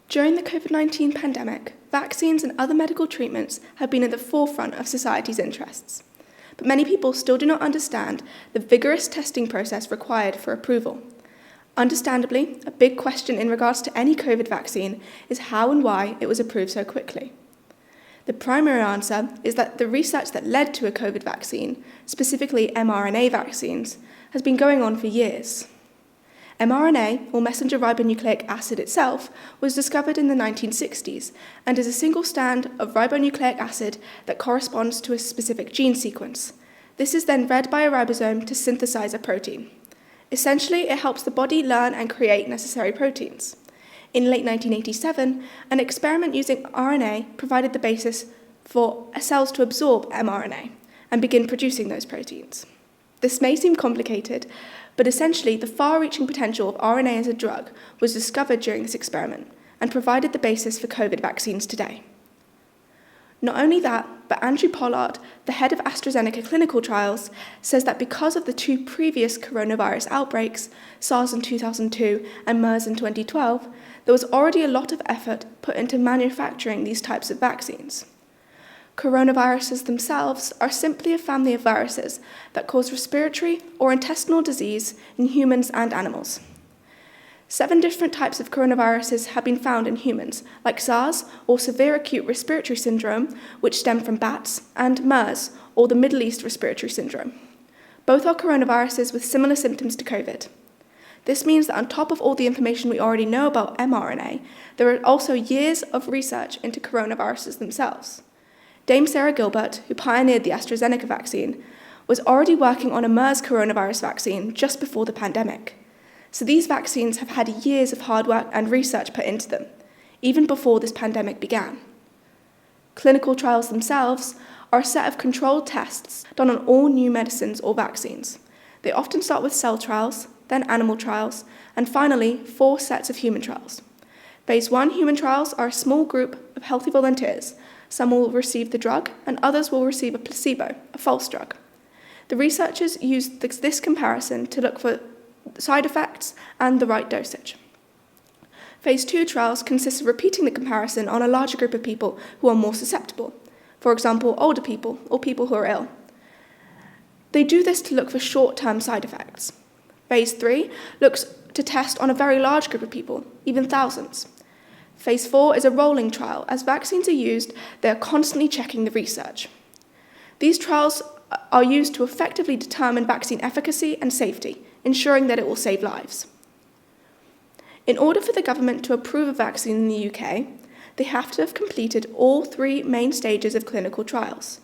During the COVID-19 pandemic, vaccines and other medical treatments have been at the forefront of society's interests. But many people still do not understand the vigorous testing process required for approval. Understandably, a big question in regards to any COVID vaccine is how and why it was approved so quickly. The primary answer is that the research that led to a COVID vaccine, specifically mRNA vaccines, has been going on for years. mRNA, or messenger ribonucleic acid itself, was discovered in the 1960s and is a single strand of ribonucleic acid that corresponds to a specific gene sequence. This is then read by a ribosome to synthesize a protein. Essentially, it helps the body learn and create necessary proteins. In late 1987, an experiment using RNA provided the basis for cells to absorb mRNA and begin producing those proteins. This may seem complicated, but essentially the far-reaching potential of RNA as a drug was discovered during this experiment and provided the basis for COVID vaccines today. Not only that, but Andrew Pollard, the head of AstraZeneca clinical trials, says that because of the two previous coronavirus outbreaks, SARS in 2002 and MERS in 2012, there was already a lot of effort put into manufacturing these types of vaccines. Coronaviruses themselves are simply a family of viruses that cause respiratory or intestinal disease in humans and animals. 7 different types of coronaviruses have been found in humans, like SARS, or severe acute respiratory syndrome, which stem from bats, and MERS, or the Middle East respiratory syndrome. Both are coronaviruses with similar symptoms to COVID. This means that on top of all the information we already know about mRNA, there are also years of research into coronaviruses themselves. Dame Sarah Gilbert, who pioneered the AstraZeneca vaccine, was already working on a MERS coronavirus vaccine just before the pandemic. So these vaccines have had years of hard work and research put into them, even before this pandemic began. Clinical trials themselves are a set of controlled tests done on all new medicines or vaccines. They often start with cell trials, then animal trials, and finally 4 sets of human trials. Phase 1 human trials are a small group of healthy volunteers. Some will receive the drug, and others will receive a placebo, a false drug. The researchers used this comparison to look for side effects and the right dosage. Phase 2 trials consist of repeating the comparison on a larger group of people who are more susceptible, for example, older people or people who are ill. They do this to look for short-term side effects. Phase 3 looks to test on a very large group of people, even thousands. Phase 4 is a rolling trial. As vaccines are used, they are constantly checking the research. These trials are used to effectively determine vaccine efficacy and safety, ensuring that it will save lives. In order for the government to approve a vaccine in the UK, they have to have completed all 3 main stages of clinical trials.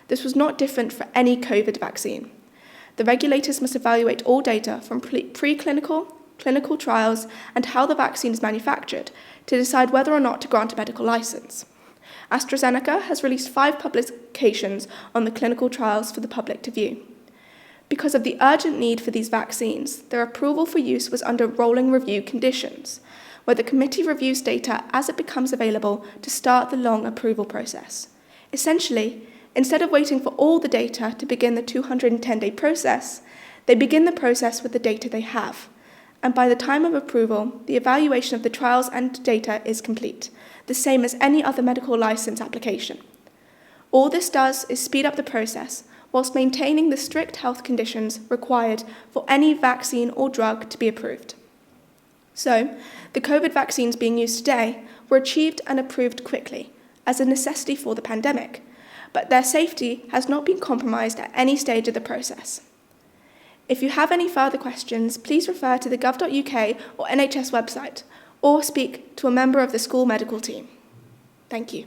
This was not different for any COVID vaccine. The regulators must evaluate all data from preclinical, clinical trials, and how the vaccine is manufactured to decide whether or not to grant a medical license. AstraZeneca has released 5 publications on the clinical trials for the public to view. Because of the urgent need for these vaccines, their approval for use was under rolling review conditions, where the committee reviews data as it becomes available to start the long approval process. Essentially, instead of waiting for all the data to begin the 210-day process, they begin the process with the data they have. And by the time of approval, the evaluation of the trials and data is complete, the same as any other medical license application. All this does is speed up the process, whilst maintaining the strict health conditions required for any vaccine or drug to be approved. So, the COVID vaccines being used today were achieved and approved quickly, as a necessity for the pandemic, but their safety has not been compromised at any stage of the process. If you have any further questions, please refer to the gov.uk or NHS website, or speak to a member of the school medical team. Thank you.